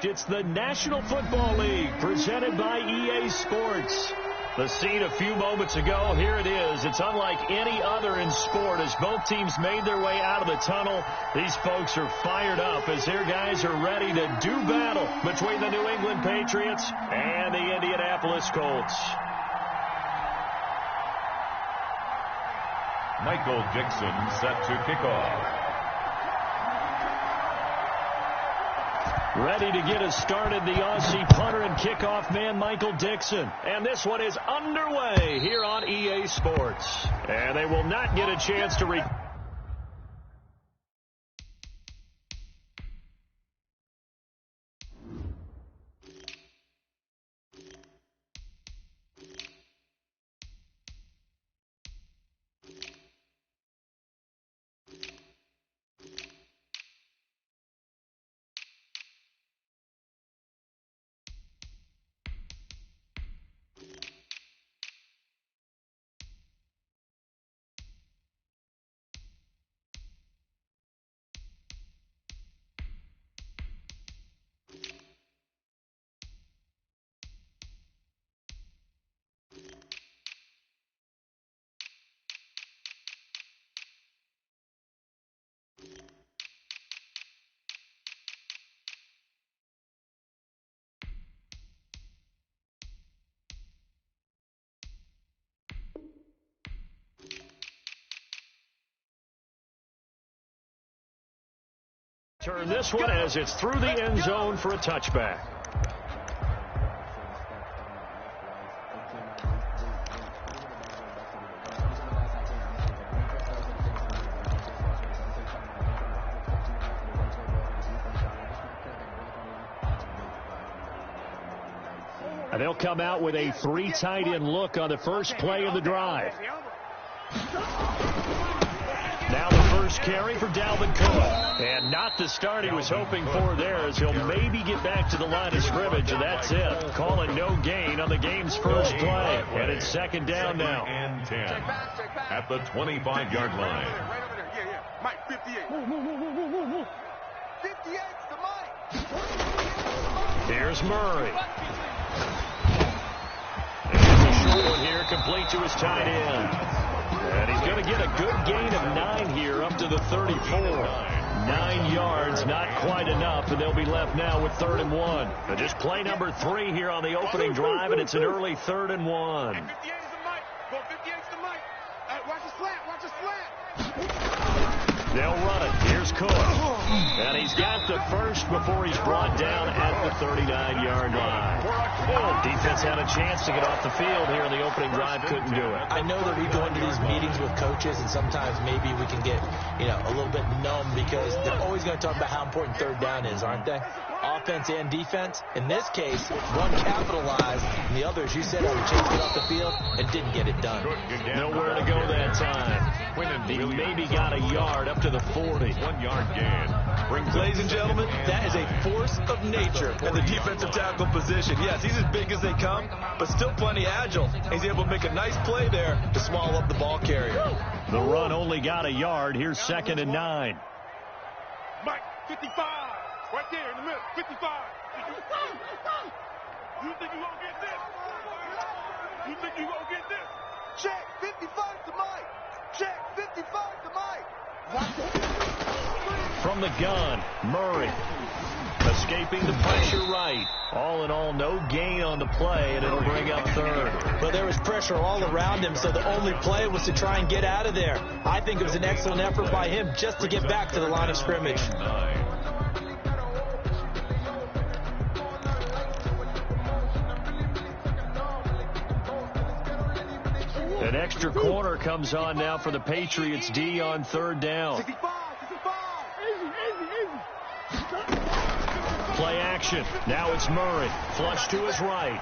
It's the National Football League presented by EA Sports. The scene a few moments ago, here it is. It's unlike any other in sport as both teams made their way out of the tunnel. These folks are fired up as their guys are ready to do battle between the New England Patriots and the Indianapolis Colts. Michael Dixon set to kick off. Ready to get us started, the Aussie punter and kickoff man, Michael Dixon. And this one is underway here on EA Sports. And they will not get a chance to turn this one as it's through the end zone for a touchback. And they'll come out with a 3 tight end look on the first play of the drive. Now the first carry for Dalvin Cook. And not the start he was hoping for there, as he'll maybe get back to the line of scrimmage, and that's it. Calling no gain on the game's first play. And it's second down now. And 10 at the 25-yard line. Right over there. Yeah. Mike, 58. 58's the Mike. Here's Murray. And it's a short one here, complete to his tight end. And he's going to get a good gain of 9 here up to the 34. 9 yards, not quite enough, and they'll be left now with 3rd and 1. But just play number 3 here on the opening drive, and it's an early 3rd and 1. 58 is the Mike. Go 58's the Mike. Watch the slant. Watch the slant. They'll run it. Here's Cook. And he's got the first before he's brought down at the 39-yard line. Defense had a chance to get off the field here in the opening drive. Couldn't do it. I know that we go into these meetings with coaches, and sometimes maybe we can get, a little bit numb because they're always going to talk about how important 3rd down is, aren't they? Offense and defense. In this case, one capitalized, and the other, as you said, had a chance to get off the field and didn't get it done. Nowhere to go that time. He maybe got a yard up to the 40. 1 yard gain. Ladies and gentlemen, that is a force of nature at the defensive tackle position. Yes, he's as big as they come, but still plenty agile. He's able to make a nice play there to swallow up the ball carrier. The run only got a yard. Here's 2nd and 9. Mike, 55. Right there in the middle. 55. You think you gonna get this? You think you gonna get this? Check. 55 to Mike. Check. 55 to Mike. From the gun, Murray escaping the pressure right. All in all, no gain on the play, and it'll bring up 3rd. But there was pressure all around him, so the only play was to try and get out of there. I think it was an excellent effort by him just to get back to the line of scrimmage. An extra corner comes on now for the Patriots D on 3rd down. 65. Play action. Now it's Murray. Flush to his right.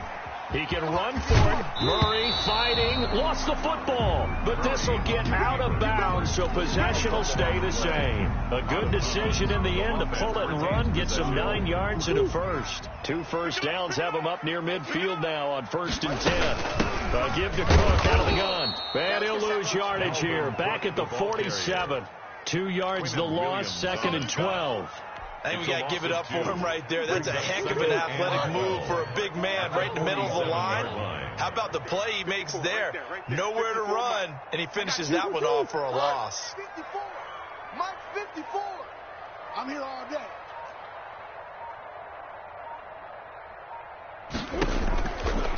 He can run for it. Murray fighting. Lost the football. But this will get out of bounds, so possession will stay the same. A good decision in the end to pull it and run. Get some 9 yards and a first. 2 first downs have him up near midfield now on 1st and 10. Give to Cook out of the gun. And he'll lose yardage here. Back at the 47. 2 yards the loss, 2nd and 12. I think we got to give it up for him right there. That's a heck of an athletic move for a big man right in the middle of the line. How about the play he makes there? Nowhere to run, and he finishes that one off for a loss. 54. Mike 54. I'm here all day.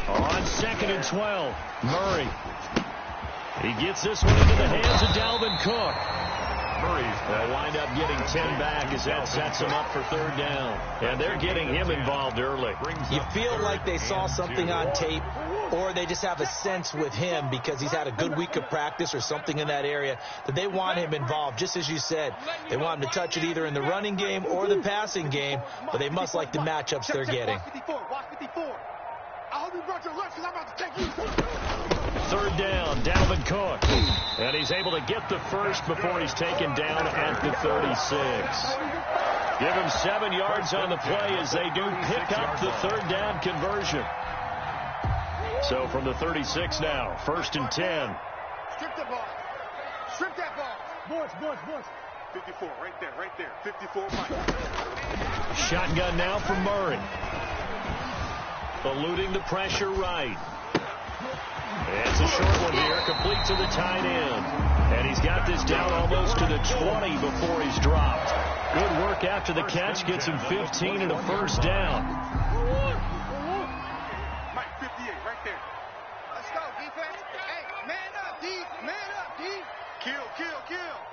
On 2nd and 12, Murray. He gets this one into the hands of Dalvin Cook. They'll wind up getting 10 back as that sets him up for 3rd down. And they're getting him involved early. You feel like they saw something on tape, or they just have a sense with him because he's had a good week of practice or something in that area that they want him involved. Just as you said, they want him to touch it either in the running game or the passing game, but they must like the matchups they're getting. Watch 54. I hope you brought your lunch because I'm about to take you. 3rd down, Dalvin Cook. And he's able to get the first before he's taken down at the 36. Give him 7 yards on the play as they do pick up the 3rd down conversion. So from the 36 now, 1st and 10. Strip the ball. Strip that ball. Boys. 54, right there. 54, Mike. Shotgun now from Murray. Eluding the pressure right. It's a short one here, complete to the tight end. And he's got this down almost to the 20 before he's dropped. Good work after the catch, gets him 15 and a 1st down. Mike 58, right there. Let's go, defense. Hey, man up, D. Man up, D. Kill.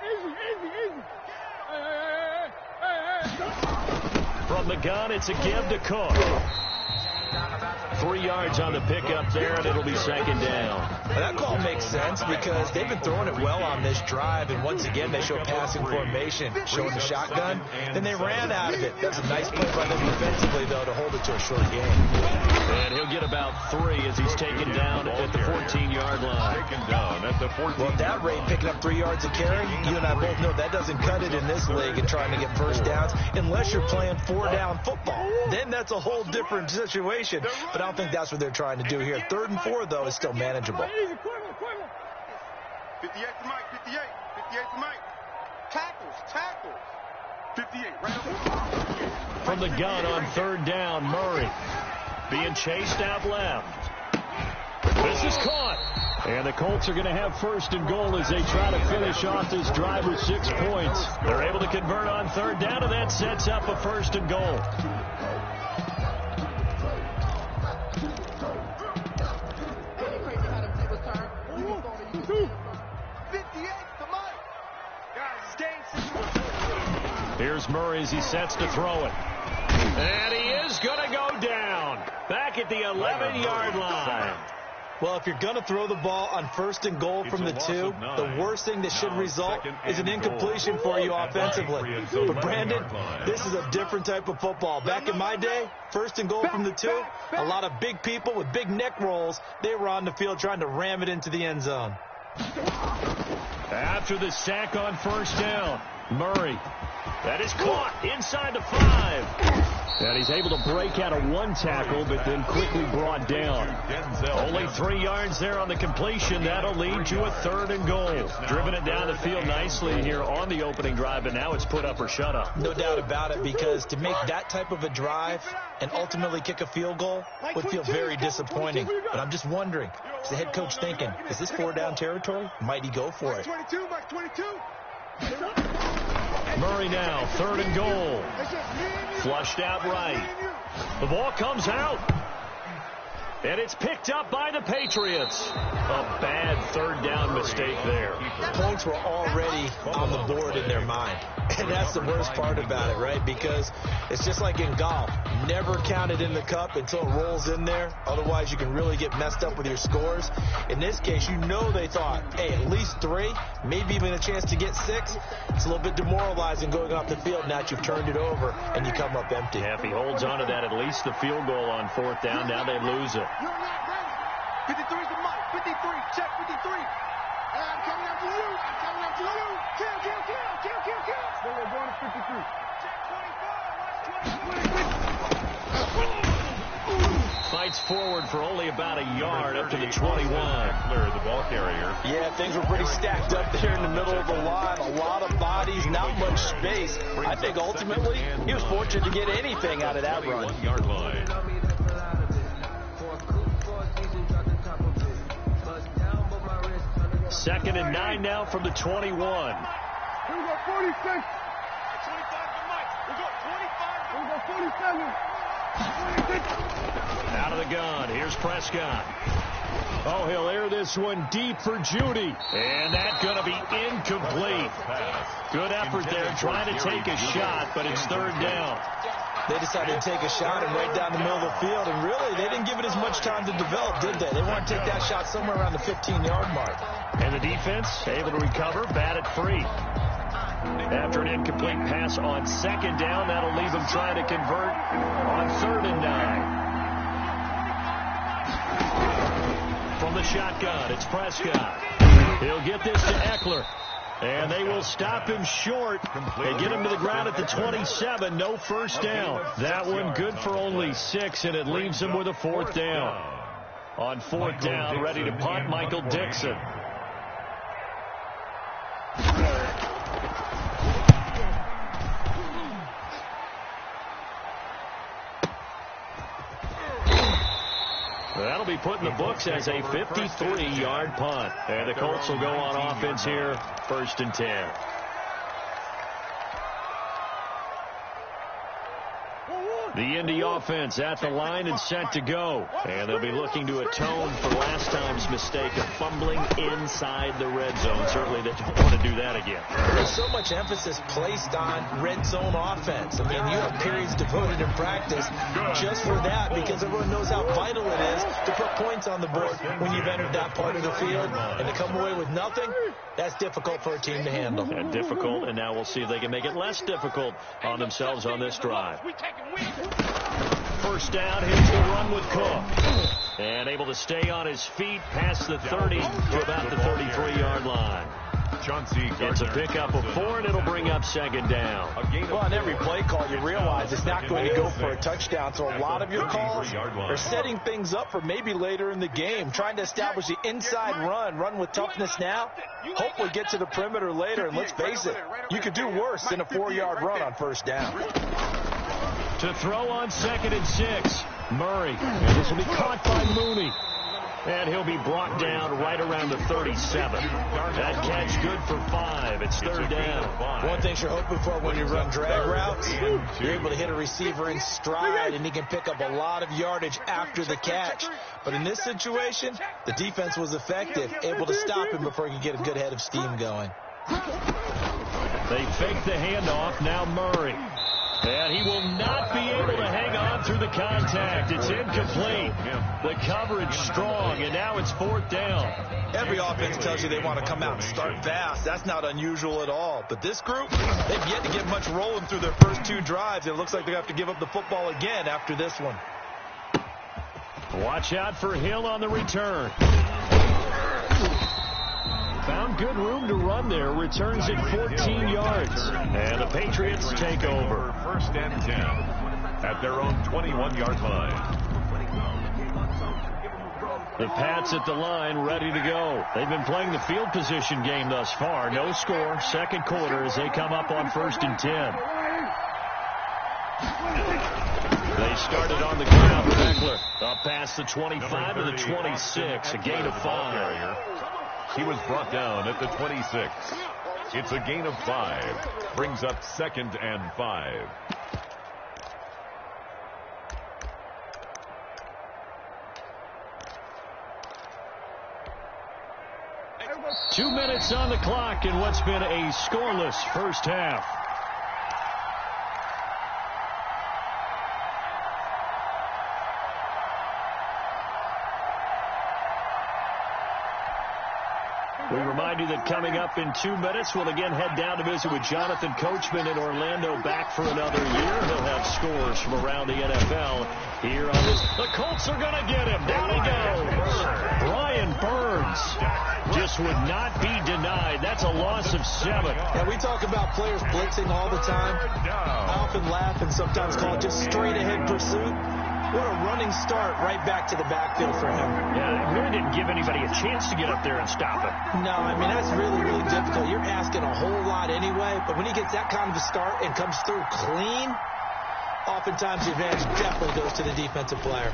Easy. Hey. From the gun, it's a give to Cook. 3 yards on the pickup there, and it'll be 2nd down. Well, that call makes sense because they've been throwing it well on this drive, and once again they show passing formation, showing the shotgun. Then they ran out of it. That's a nice play by them defensively, though, to hold it to a short game. And he'll get about 3 as he's taken down at the 14-yard line. Well, at that rate, picking up 3 yards a carry, you and I both know that doesn't cut it in this league and trying to get 1st downs unless you're playing 4-down football. Then that's a whole different situation. But I don't think that's what they're trying to do here. 3rd and 4, though, is still manageable. 58 to Mike. 58 to Mike. Tackles. 58, right over. From the gun on 3rd down, Murray. Being chased out left. This is caught. And the Colts are going to have 1st and goal as they try to finish off this drive with 6 points. They're able to convert on 3rd down, and that sets up a 1st and goal. Here's Murray as he sets to throw it. And he is going to go down. Back at the 11-yard line. Well, if you're going to throw the ball on 1st and goal from the 2, the worst thing that should result is an incompletion for you offensively. But, Brandon, this is a different type of football. Back in my day, 1st and goal from the 2, a lot of big people with big neck rolls, they were on the field trying to ram it into the end zone. After the sack on 1st down, Murray. That is caught inside the 5. And he's able to break out of 1 tackle, but then quickly brought down. Only 3 yards there on the completion. That'll lead to a 3rd and goal. Driven it down the field nicely here on the opening drive, but now it's put up or shut up. No doubt about it, because to make that type of a drive and ultimately kick a field goal would feel very disappointing. But I'm just wondering, is the head coach thinking, is this 4-down territory? Might he go for it? 22, Mike 22. Murray now, 3rd and goal. Flushed out right. The ball comes out. And it's picked up by the Patriots. A bad 3rd down mistake there. Points were already on the board in their mind. And that's the worst part about it, right? Because it's just like in golf. Never count it in the cup until it rolls in there. Otherwise, you can really get messed up with your scores. In this case, you know they thought, hey, at least 3, maybe even a chance to get 6. It's a little bit demoralizing going off the field. Now that you've turned it over and you come up empty. Yeah, if he holds on to that, at least the field goal on 4th down. Now they lose it. You're not ready. 53 to Mike. 53. Check 53. I'm coming after you. Kill. We're going to 53. Check 25. Fights forward for only about a yard up to the 21. Clear the ball carrier. Yeah, things were pretty stacked up there in the middle of the line. A lot of bodies not much space. I think ultimately he was fortunate to get anything out of that run. 1-yard line. Second and 9 now from the 21. Here we go, 46. 25 to Mike. We go 25. Here we go, 47. 46. Out of the gun. Here's Prescott. Oh, he'll air this one deep for Judy. And that's going to be incomplete. Good effort there trying to take a shot, but it's third down. They decided to take a shot and right down the middle of the field, and really, they didn't give it as much time to develop, did they? They wanted to take that shot somewhere around the 15-yard mark. And the defense able to recover, bat it free. After an incomplete pass on second down, that'll leave them trying to convert on 3rd and 9. From the shotgun, it's Prescott. He'll get this to Eckler. And they will stop him short. They get him to the ground at the 27. No first down. That one good for only 6, and it leaves him with a 4th down. On 4th down, ready to punt, Michael Dixon. That'll be put in the books as a 53-yard punt. And the Colts will go on offense here, 1st and 10. The Indy offense at the line and set to go. And they'll be looking to atone for last time's mistake of fumbling inside the red zone. Certainly they don't want to do that again. There's so much emphasis placed on red zone offense. I mean, you have periods devoted in practice just for that because everyone knows how vital it is to put points on the board when you've entered that part of the field. And to come away with nothing, that's difficult for a team to handle. And difficult, and now we'll see if they can make it less difficult on themselves on this drive. First down, here's the run with Cook. And able to stay on his feet past the 30 to about the 33-yard line. It's a pickup of 4, and it'll bring up 2nd down. Well, on every play call, you realize it's not going to go for a touchdown. So a lot of your calls are setting things up for maybe later in the game, trying to establish the inside run with toughness now, hopefully get to the perimeter later. And let's face it, you could do worse than a 4-yard run on first down. To throw on 2nd and 6, Murray. And this will be caught by Mooney. And he'll be brought down right around the 37. That catch good for 5. It's 3rd down. One thing you're hoping for when you run drag routes, you're able to hit a receiver in stride, and he can pick up a lot of yardage after the catch. But in this situation, the defense was effective, able to stop him before he could get a good head of steam going. They fake the handoff. Now Murray. And he will not be able to hang on through the contact. It's incomplete. The coverage strong, and now it's 4th down. Every offense tells you they want to come out and start fast. That's not unusual at all. But this group, they've yet to get much rolling through their first 2 drives. It looks like they have to give up the football again after this one. Watch out for Hill on the return. Found good room to run there. Returns it 14 yards. And the Patriots take over. 1st and 10 at their own 21-yard line. The Pats at the line, ready to go. They've been playing the field position game thus far. No score. 2nd quarter as they come up on 1st and 10. They started on the ground with Eckler. Up past the 25 to the 26. A gain of 5. He was brought down at the 26. It's a gain of 5. Brings up 2nd and 5. Two minutes on the clock in what's been a scoreless first half. We remind you that coming up in 2 minutes, we'll again head down to visit with Jonathan Coachman in Orlando, back for another year. He'll have scores from around the NFL here on this. The Colts are going to get him. Down he goes. Brian Burns just would not be denied. That's a loss of 7. Yeah, we talk about players blitzing all the time. I often laugh and sometimes call it just straight ahead pursuit. What a running start right back to the backfield for him. Yeah, it really didn't give anybody a chance to get up there and stop it. No, I mean, that's really, really difficult. You're asking a whole lot anyway. play, but when he gets that kind of a start and comes through clean, oftentimes the advantage definitely goes to the defensive player.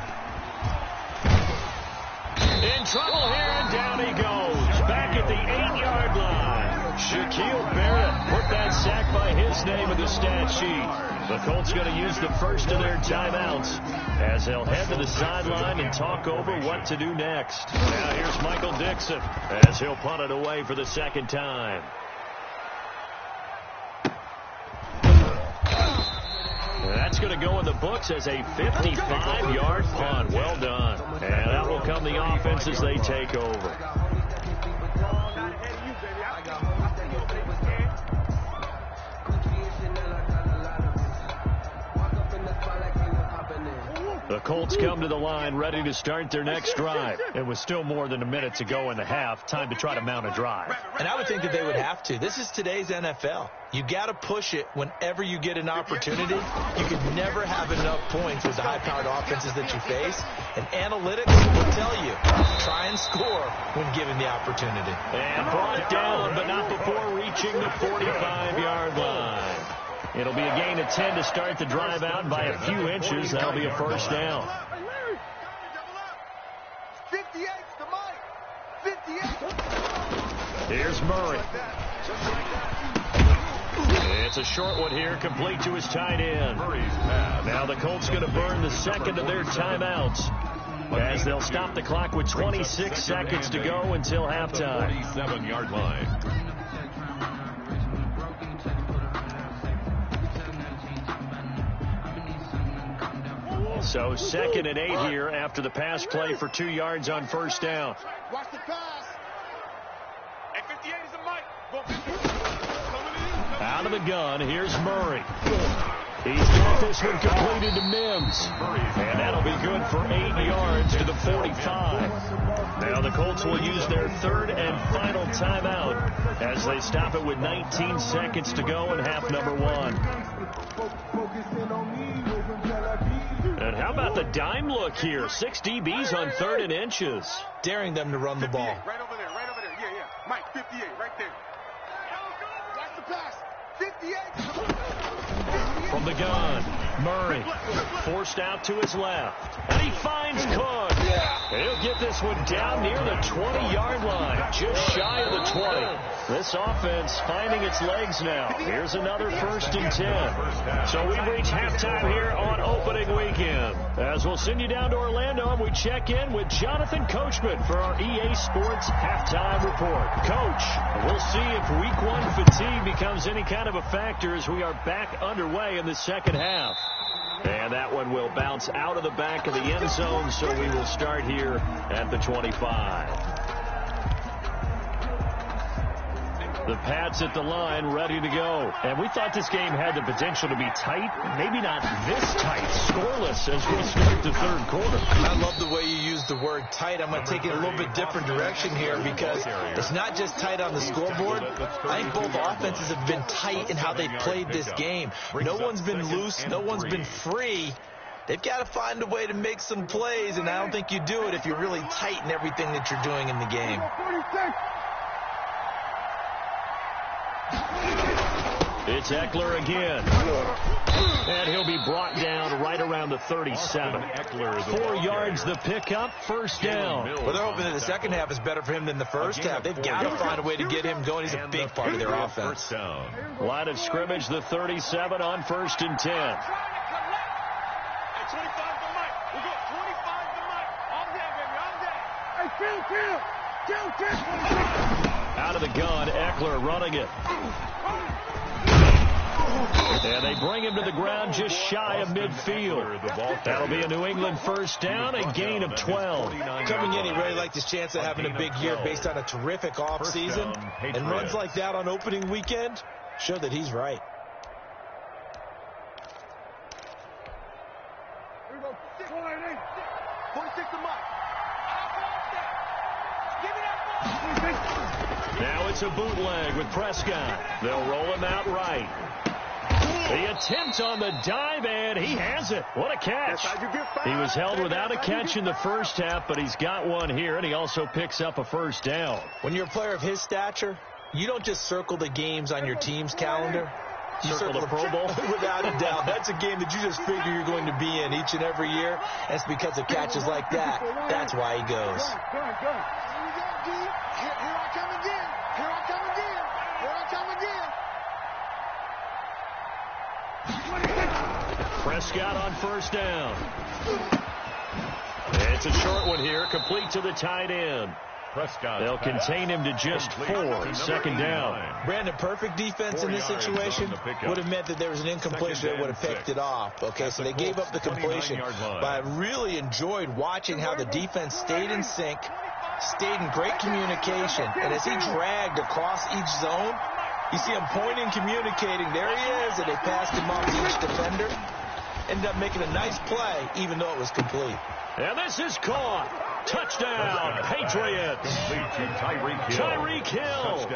In trouble here, and down he goes. Back at the 8-yard line. Shaquille Barrett put that sack by his name in the stat sheet. The Colts going to use the first of their timeouts as they'll head to the sideline and talk over what to do next. Now here's Michael Dixon as he'll punt it away for the second time. That's going to go in the books as a 55-yard punt. Well done. And that will come the offense as they take over. The Colts come to the line ready to start their next drive. It was still more than a minute to go in the half. Time to try to mount a drive. And I would think that they would have to. This is today's NFL. You got to push it whenever you get an opportunity. You can never have enough points with the high-powered offenses that you face. And analytics will tell you, try and score when given the opportunity. And brought down, but not before reaching the 45-yard line. It'll be a gain of 10 to start the drive out by a few inches. That'll be a first down. 58 to Mike. 58. Here's Murray. It's a short one here, complete to his tight end. Now the Colts going to burn the second of their timeouts as they'll stop the clock with 26 seconds to go until halftime. 47-yard line. So 2nd and 8 here after the pass play for 2 yards on first down. Watch the pass. At 58 is a Mike. Out of the gun, here's Murray. He's got this one completed to Mims. And that'll be good for 8 yards to the 45. Now the Colts will use their third and final timeout as they stop it with 19 seconds to go in half number 1. And how about the dime look here? 6 DBs on 3rd and inches. Daring them to run the ball. Right over there, right over there. Yeah, yeah. Mike, 58, right there. Watch the pass. 58. From the gun, Murray forced out to his left. And he finds Cook. He'll get this one down near the 20-yard line, just shy of the 20. This offense finding its legs now. Here's another 1st and 10. So we reach halftime here on opening weekend. As we'll send you down to Orlando and we check in with Jonathan Coachman for our EA Sports halftime report. Coach, we'll see if week 1 fatigue becomes any kind of a factor as we are back underway in the second half. And that one will bounce out of the back of the end zone, so we will start here at the 25. The Pats at the line, ready to go. And we thought this game had the potential to be tight. Maybe not this tight, scoreless as we start the third quarter. I love the way you use the word tight. I'm going to take it a little bit different direction here because it's not just tight on the scoreboard. I think both offenses have been tight in how they've played this game. No one's been loose. No one's been free. They've got to find a way to make some plays, and I don't think you do it if you're really tight in everything that you're doing in the game. It's Eckler again. And he'll be brought down right around the 37. 4 yards the pickup, first down. Well, they're hoping that the second half is better for him than the first half. They've got to find a way to get him going. He's a big part of their offense. Line of scrimmage, the 37 on 1st and 10. At 25 to Mike. We go 25 to Mike. All day, baby. All day. Hey, kill. Out of the gun, Eckler running it. And they bring him to the ground just shy of midfield. That'll be a New England first down, a gain of 12. Coming in, he really liked his chance of having a big year based on a terrific offseason. And runs like that on opening weekend show that he's right. Here we go. 46 to Mike. Now it's a bootleg with Prescott. They'll roll him out right. The attempt on the dive, and he has it. What a catch. He was held without a catch in the first half, but he's got one here, and he also picks up a first down. When you're a player of his stature, You don't just circle the games on your team's calendar. You circle the Pro Bowl? Without a doubt. That's a game that you just figure you're going to be in each and every year. And it's because of catches like that. That's why he goes. Here we go, G. Here I come again. Here I come again. Here I come again. Prescott on first down. It's a short one here, complete to the tight end. Prescott. They'll contain him to just 4, second down. Brandon, perfect defense in this situation would have meant that there was an incompletion that would have picked it off. Okay, so they gave up the completion. But I really enjoyed watching how the defense stayed in sync, stayed in great communication. And as he dragged across each zone, you see him pointing, communicating. There he is, and they passed him off to each defender. Ended up making a nice play, even though it was complete. And this is caught. Touchdown, Patriots. Tyreek Hill,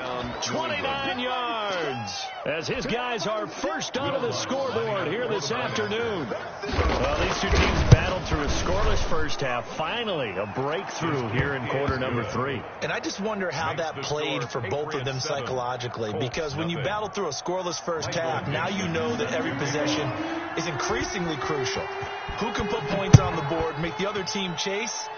29 yards. As his guys are first onto the scoreboard here this afternoon. Well, these two teams battled through a scoreless first half. Finally, a breakthrough here in quarter number 3. And I just wonder how that played for both of them psychologically. Because when you battle through a scoreless first half, now you know that every possession is increasingly crucial. Who can put points on the board, make the other team chase?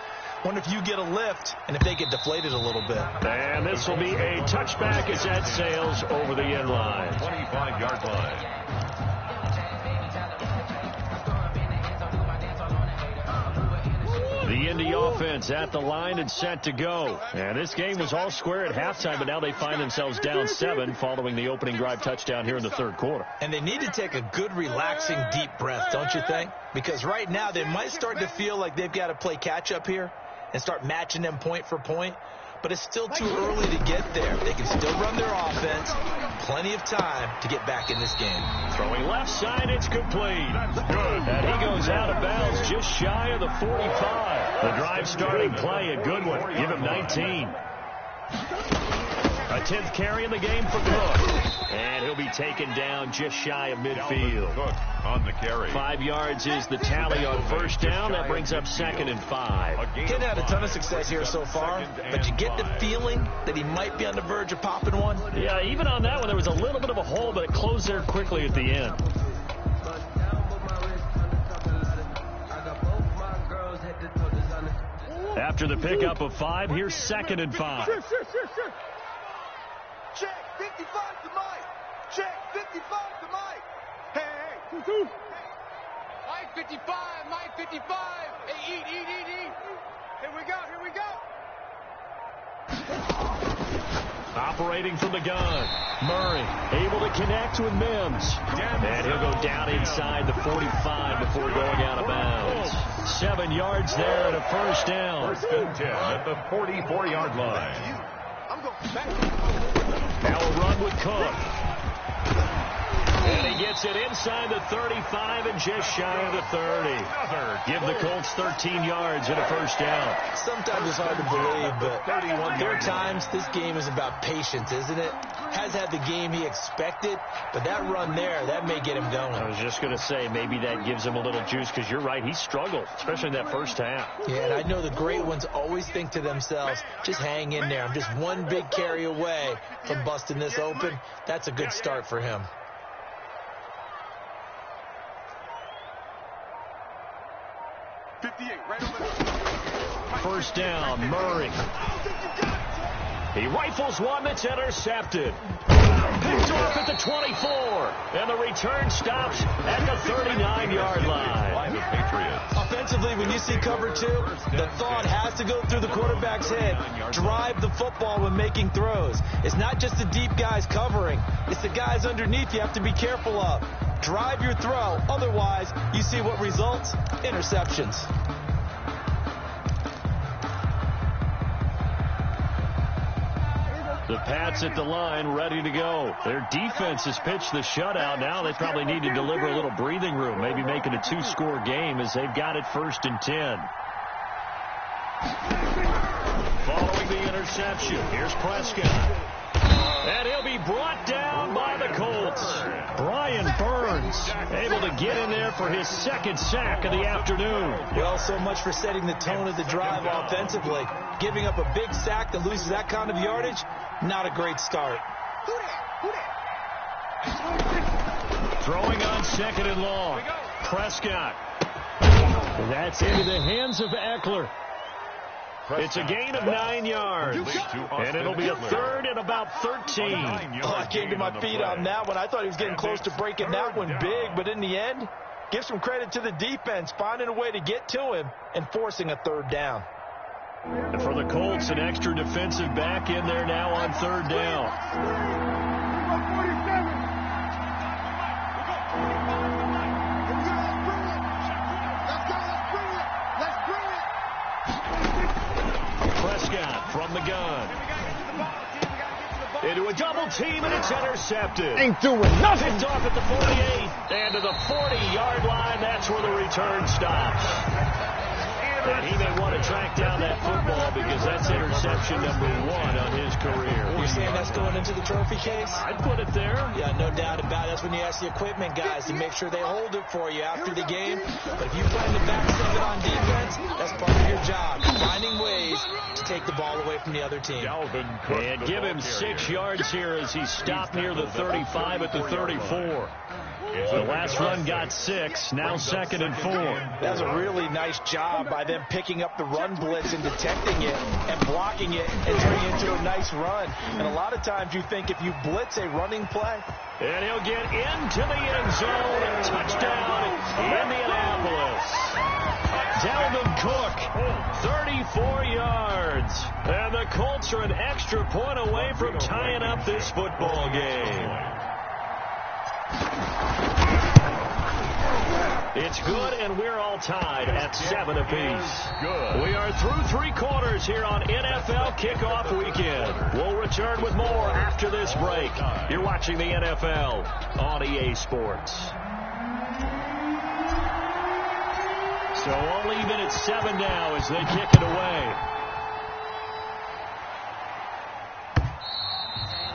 Wonder if you get a lift and if they get deflated a little bit. And this will be a touchback as that sails over the end line. 25-yard line. The Indy offense at the line and set to go. And this game was all square at halftime, but now they find themselves down 7 following the opening drive touchdown here in the third quarter. And they need to take a good, relaxing, deep breath, don't you think? Because right now they might start to feel like they've got to play catch-up here and start matching them point for point. But it's still too early to get there. They can still run their offense. Plenty of time to get back in this game. Throwing left side, it's complete. Good. And he goes out of bounds just shy of the 45. The drive starting play, a good one. Give him 19. A 10th carry in the game for Cook. And he'll be taken down just shy of midfield. Cook on the carry. 5 yards is the tally on first down. That brings up 2nd and 5. Hadn't had a ton of success here so far, but you get the feeling that he might be on the verge of popping one. Yeah, even on that one, there was a little bit of a hole, but it closed there quickly at the end. After the pickup of 5, here's 2nd and 5. Check, 55 to Mike. Check, 55 to Mike. Hey, 2-2. Mike 55, Mike 55. Hey, eat. Here we go. Operating from the gun. Murray able to connect with Mims. And he'll go down inside the 45 before going out of bounds. 7 yards there and a first down. 1st and 10 at the 44-yard line. I'm going back. Now a run with Cook. And he gets it inside the 35 and just shy of the 30. Give the Colts 13 yards and a first down. Sometimes it's hard to believe, but there are times this game is about patience, isn't it? Has had the game he expected, but that run there, that may get him going. I was just going to say, maybe that gives him a little juice, because you're right, he struggled, especially in that first half. Yeah, and I know the great ones always think to themselves, just hang in there. I'm just one big carry away from busting this open. That's a good start for him. First down, Murray. He rifles one that's intercepted. Picked off at the 24. And the return stops at the 39-yard line. The Patriots. Offensively, when you see cover 2, the thought has to go through the quarterback's head. Drive the football when making throws. It's not just the deep guys covering. It's the guys underneath you have to be careful of. Drive your throw. Otherwise, you see what results? Interceptions. The Pats at the line, ready to go. Their defense has pitched the shutout. Now they probably need to deliver a little breathing room, maybe make it a 2-score game as they've got it 1st and 10. Following the interception, here's Prescott. And he'll be brought down by the Colts. Brian Burns able to get in there for his 2nd sack of the afternoon. Well, so much for setting the tone of the drive offensively. Giving up a big sack that loses that kind of yardage, not a great start. Throwing on 2nd and long. Prescott. That's into the hands of Eckler. It's a gain of 9 yards. And it'll be a 3rd and about 13. I came to my feet on that one. I thought he was getting close to breaking that one big, but in the end, give some credit to the defense, finding a way to get to him and forcing a 3rd down. And for the Colts, an extra defensive back in there now on 3rd down. Prescott from the gun. Into a double team, and it's intercepted. Ain't doing nothing. Picked off at the 48 and to the 40-yard line. That's where the return stops. And he may want to track down that football because that's interception number 1 on his career. You're saying that's going into the trophy case? I'd put it there. Yeah, no doubt about it. That's when you ask the equipment guys to make sure they hold it for you after the game. But if you plan to backstep it on defense, that's part of your job, finding ways to take the ball away from the other team. And give him 6 yards here as he stopped near the 35 at the 34. The last run got 6, now 2nd and 4. That's a really nice job by them picking up the run blitz and detecting it and blocking it and turning it into a nice run. And a lot of times you think if you blitz a running play. And he'll get into the end zone. Touchdown, Indianapolis. Dalvin Cook, 34 yards. And the Colts are an extra point away from tying up this football game. It's good, and we're all tied at 7 apiece. We are through 3 quarters here on NFL Kickoff Weekend. We'll return with more after this break. You're watching the NFL on EA Sports. So all even at 7 now as they kick it away.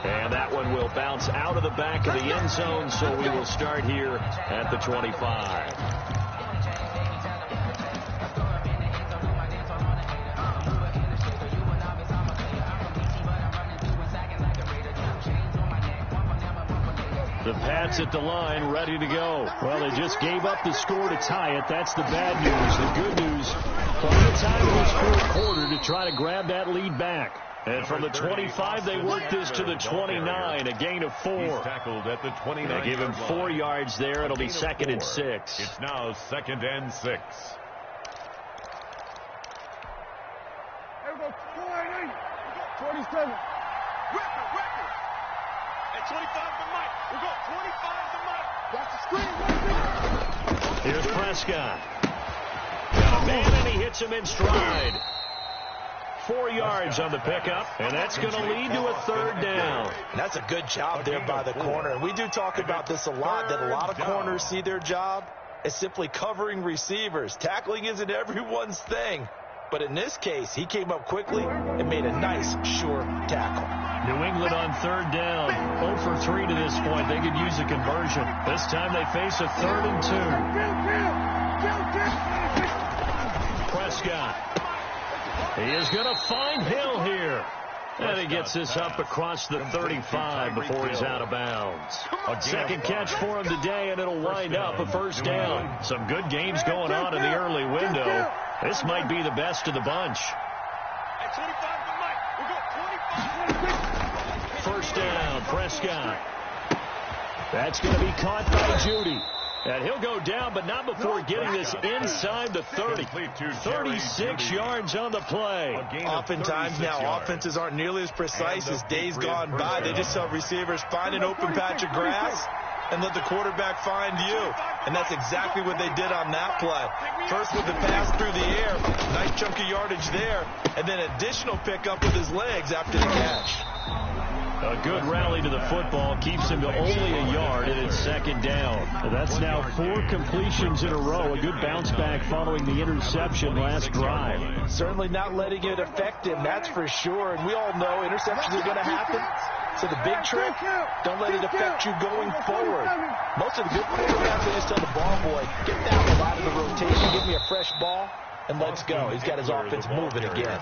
And that one will bounce out of the back of the end zone, so we will start here at the 25. The Pats at the line, ready to go. Well, they just gave up the score to tie it. That's the bad news. The good news, plenty of time in this 4th quarter to try to grab that lead back. And from the 25, they work this to the 29, a gain of 4. He's tackled at the 29. They give him 4 yards there. It'll be 2nd and 6. It's now 2nd and 6. There we go, 27. Record. At 25 to Mike. We go 25 to Mike. Got the screen. Here's Prescott. Got a man, and he hits him in stride. 4 yards on the pickup, and that's going to lead to a 3rd down. That's a good job there by the corner. And we do talk about this a lot, that a lot of corners see their job as simply covering receivers. Tackling isn't everyone's thing. But in this case, he came up quickly and made a nice, sure tackle. New England on 3rd down. 0 for 3 to this point. They could use a conversion. This time they face a 3rd and 2. Prescott. He is going to find Hill here. And he gets this up across the 35 before he's out of bounds. A second catch for him today, and it'll wind up a 1st down. Some good games going on in the early window. This might be the best of the bunch. At 25 to Mike. We go 25. 1st down, Prescott. That's going to be caught by Judy. And he'll go down, but not before getting this inside the 30. 36 yards on the play. Oftentimes now, offenses aren't nearly as precise as days gone by. They just tell receivers, find an open patch of grass and let the quarterback find you. And that's exactly what they did on that play. First with the pass through the air, nice chunk of yardage there, and then additional pickup with his legs after the catch. A good rally to the football keeps him to only a yard, and it's 2nd down. That's now 4 completions in a row. A good bounce back following the interception last drive. Certainly not letting it affect him, that's for sure. And we all know interceptions are going to happen. So the big trick, don't let it affect you going forward. Most of the good quarterbacks, they just tell the ball boy, get that one out of the rotation, give me a fresh ball, and let's go. He's got his offense moving again.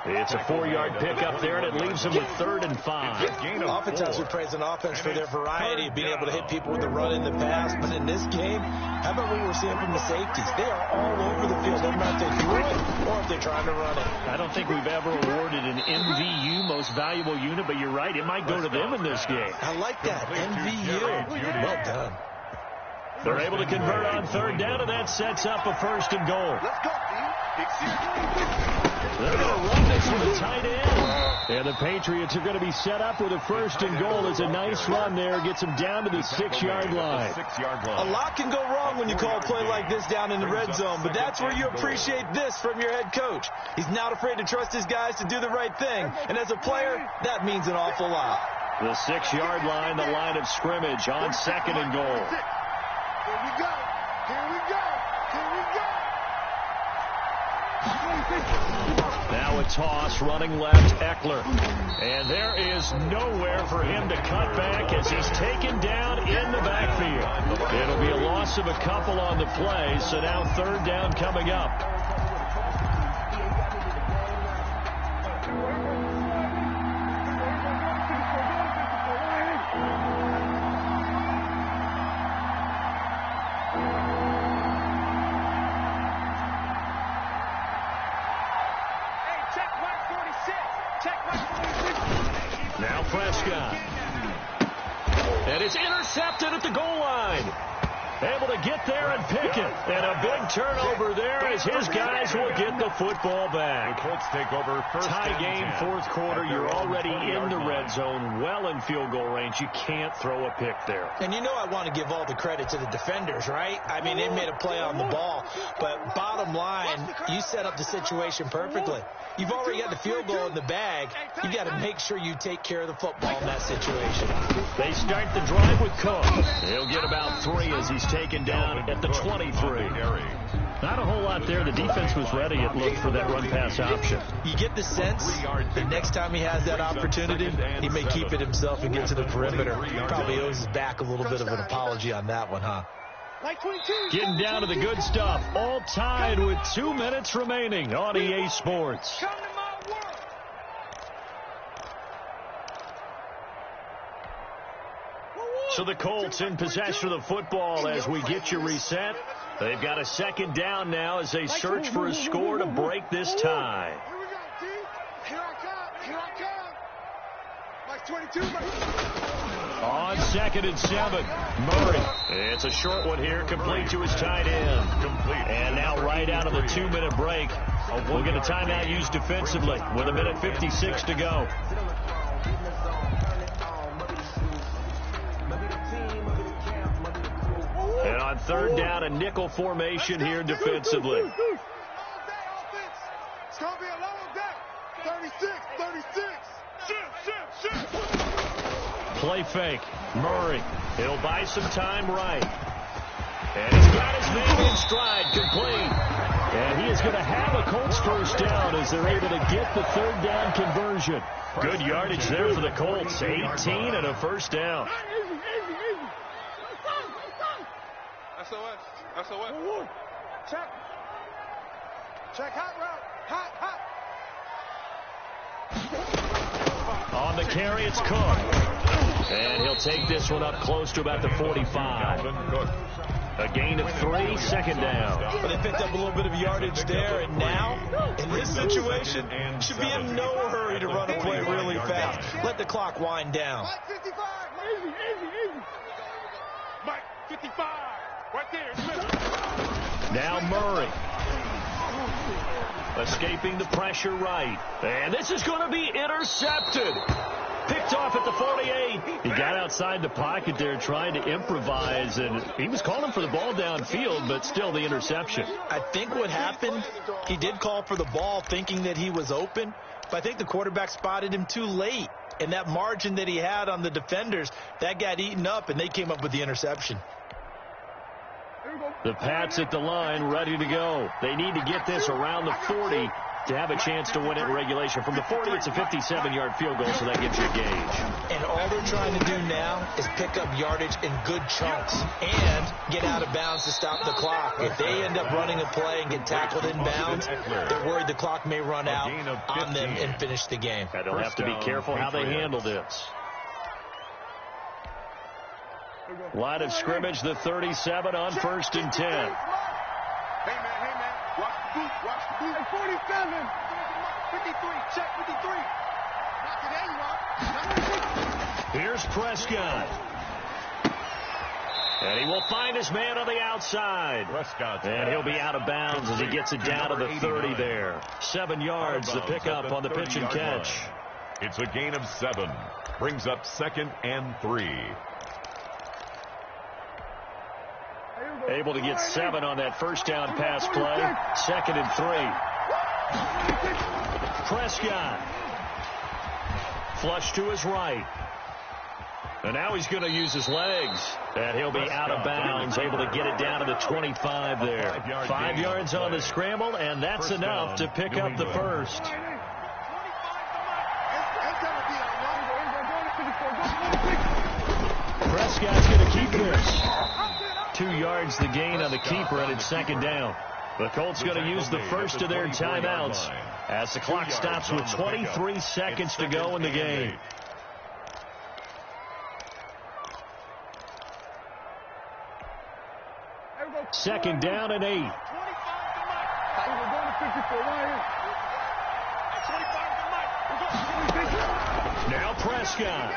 It's a 4-yard pickup there, and it leaves them with 3rd and 5. Oftentimes we praise an offense for their variety of being able to hit people with the run in the pass. But in this game, how about what we're seeing from the safeties? They are all over the field. They're not if they throw it or if they're trying to run it. I don't think we've ever awarded an MVU, most valuable unit, but you're right. It might go to them in this game. I like that. MVU. Well done. They're able to convert on 3rd down, and that sets up a 1st and goal. Let's go, They're going to run this with a tight end. And the Patriots are going to be set up with a 1st and goal. It's a nice run there. Gets them down to the 6-yard line. A lot can go wrong when you call a play like this down in the red zone, but that's where you appreciate this from your head coach. He's not afraid to trust his guys to do the right thing. And as a player, that means an awful lot. The 6-yard line, the line of scrimmage on 2nd and goal. Here we go. Here we go. Here we go. Now a toss running left, Eckler. And there is nowhere for him to cut back as he's taken down in the backfield. It'll be a loss of a couple on the play, so now 3rd down coming up. Now Prescott. And it's intercepted at the goal line. Able to get there and pick it. And a big turnover there as his guys will get the football back. The Colts take over 1st Tie game, 4th quarter. You're already in the red zone, well in field goal range. You can't throw a pick there. And you know I want to give all the credit to the defenders, right? I mean, they made a play on the ball. But bottom line, you set up the situation perfectly. You've already got the field goal in the bag. You got to make sure you take care of the football in that situation. They start the drive with Cook. He'll get about 3 as he's taken down at the 23. Not a whole lot there. The defense was ready, it looked, for that run-pass option. You get the sense that next time he has that opportunity, he may keep it himself and get to the perimeter. Probably owes his back a little bit of an apology on that one, huh? Getting down to the good stuff. All tied with 2 minutes remaining on EA Sports. So the Colts in possession of the football as we get you reset. They've got a 2nd down now as they search for a score to break this tie. Here we go, D. Here I come. Here I come. Mike 22, Mike. On 2nd and 7, Murray. It's a short one here, complete to his tight end. And now right out of the 2-minute break, we'll get a timeout used defensively with 1:56 to go. And on 3rd down, a nickel formation here defensively. All day offense. It's going to be a long day. 36. Play fake. Murray. He'll buy some time right. And he's got his man in stride, complete. And he is going to have a Colts 1st down as they're able to get the 3rd down conversion. Good yardage there for the Colts. 18 and a 1st down. SOS. Check hot route. Hot. On the carry, it's Cook. And he'll take this one up close to about the 45. A gain of 3, 2nd down. But they picked up a little bit of yardage there, and now, in this situation, should be in no hurry to run a play really fast. Let the clock wind down. Mike 55. Easy. Mike 55. Right there. Now Murray. Escaping the pressure right. And this is going to be intercepted. Picked off at the 48. He got outside the pocket there trying to improvise, and he was calling for the ball downfield, but still the interception. I think what happened, he did call for the ball thinking that he was open, but I think the quarterback spotted him too late. And that margin that he had on the defenders, that got eaten up, and they came up with the interception. The Pats at the line, ready to go. They need to get this around the 40 to have a chance to win it in regulation. From the 40, it's a 57-yard field goal, so that gives you a gauge. And all they're trying to do now is pick up yardage in good chunks and get out of bounds to stop the clock. If they end up running a play and get tackled in bounds, they're worried the clock may run out on them and finish the game. And they'll have to be careful how they handle this. Line of scrimmage, the 37 on 1st and 10. Hey, man, watch the boot, watch the boot. Hey, 47. 53, check 53. Knock it in, Rock. Here's Prescott. And he will find his man on the outside. And he'll be out of bounds as he gets it down to the 30 there. 7 yards, the pickup on the pitch and catch. It's a gain of 7. Brings up 2nd and 3. Able to get 7 on that first down pass play. 2nd and 3. Prescott. Flush to his right. And now he's going to use his legs. And he'll be out of bounds, able to get it down to the 25 there. 5 yards on the scramble, and that's enough to pick up the first. Prescott's going to keep this. 2 yards the gain on the keeper, and it's 2nd down. The Colts going to use the first of their timeouts as the clock stops with 23 seconds to go in the game. Second down and 8. Now Prescott.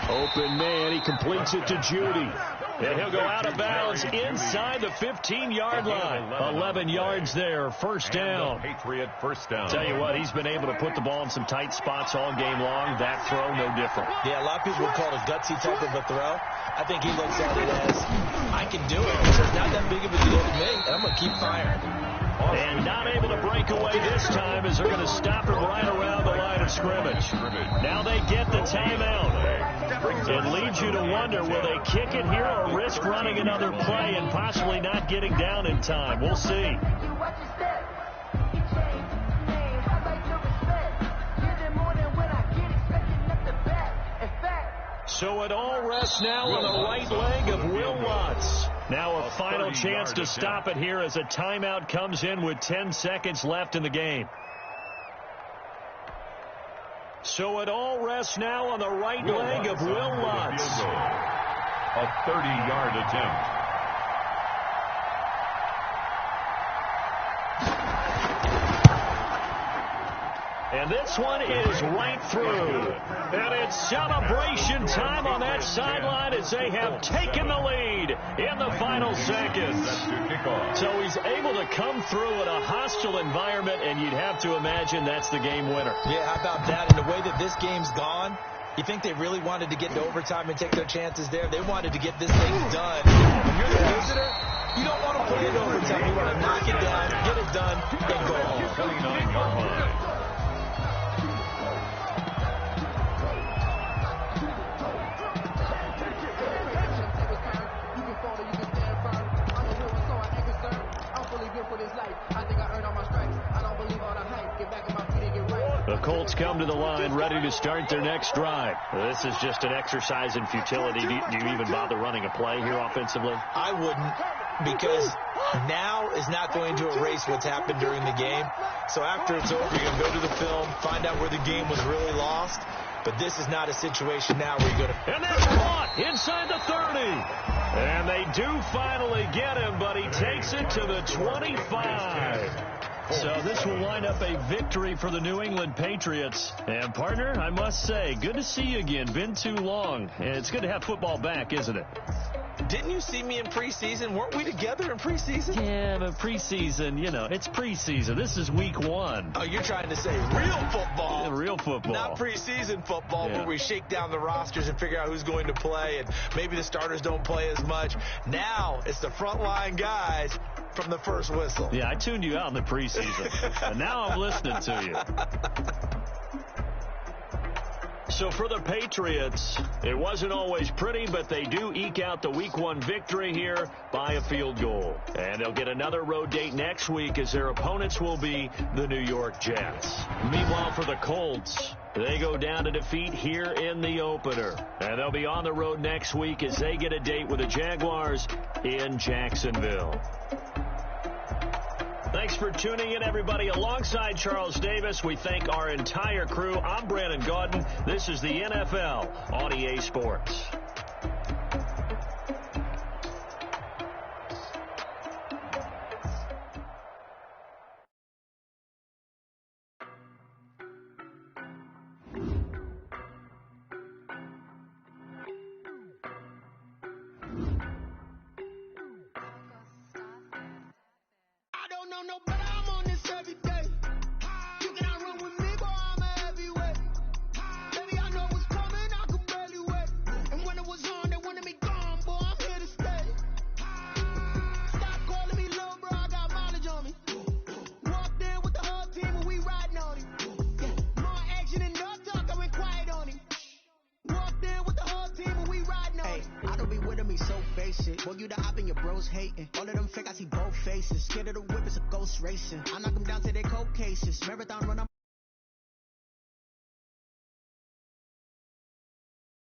Open man, he completes it to Judy. And he'll go out of bounds inside the 15-yard line. 11 yards there, first down. Patriot first down. Tell you what, he's been able to put the ball in some tight spots all game long. That throw, no different. Yeah, a lot of people would call it a gutsy type of a throw. I think he looks at it as, I can do it. So it's not that big of a deal to me, and I'm going to keep firing. And not able to break away this time as they're going to stop him right around the line of scrimmage. Now they get the timeout. It leads you to wonder, will they kick it here or risk running another play and possibly not getting down in time? We'll see. So it all rests now on the right leg of Will Lutz. Now a final chance to stop it here as a timeout comes in with 10 seconds left in the game. So it all rests now on the right leg of Will Lutz. A 30-yard attempt. And this one is right through. And it's celebration time on that sideline as they have taken the lead in the final seconds. So he's able to come through in a hostile environment, and you'd have to imagine that's the game winner. Yeah, how about that? And the way that this game's gone, you think they really wanted to get to overtime and take their chances there? They wanted to get this thing done. When you're the visitor, you don't want to put it in overtime. You want to knock it down, get it done, and go home. 29-yard line. The Colts come to the line ready to start their next drive. This is just an exercise in futility. Do you even bother running a play here offensively? I wouldn't, because now is not going to erase what's happened during the game. So after it's over, you're going to go to the film, find out where the game was really lost. But this is not a situation now where you go to... And that's caught inside the 30. And they do finally get him, but he takes it to the 25. So this will wind up a victory for the New England Patriots. And, partner, I must say, good to see you again. Been too long. And it's good to have football back, isn't it? Didn't you see me in preseason? Weren't we together in preseason? Yeah, but preseason, you know, it's preseason. This is week 1. Oh, you're trying to say real football. Yeah, real football. Not preseason football where we shake down the rosters and figure out who's going to play, and maybe the starters don't play as much. Now it's the frontline guys from the first whistle. Yeah, I tuned you out in the preseason. And now I'm listening to you. So for the Patriots, it wasn't always pretty, but they do eke out the Week 1 victory here by a field goal. And they'll get another road date next week as their opponents will be the New York Jets. Meanwhile, for the Colts, they go down to defeat here in the opener. And they'll be on the road next week as they get a date with the Jaguars in Jacksonville. Thanks for tuning in, everybody. Alongside Charles Davis, we thank our entire crew. I'm Brandon Gaudin. This is the NFL on EA Sports. Boy, you the op and your bros hating. All of them fake, I see both faces. Scared of the whip, it's a ghost racing. I knock them down to their cold cases. Marathon run, I'm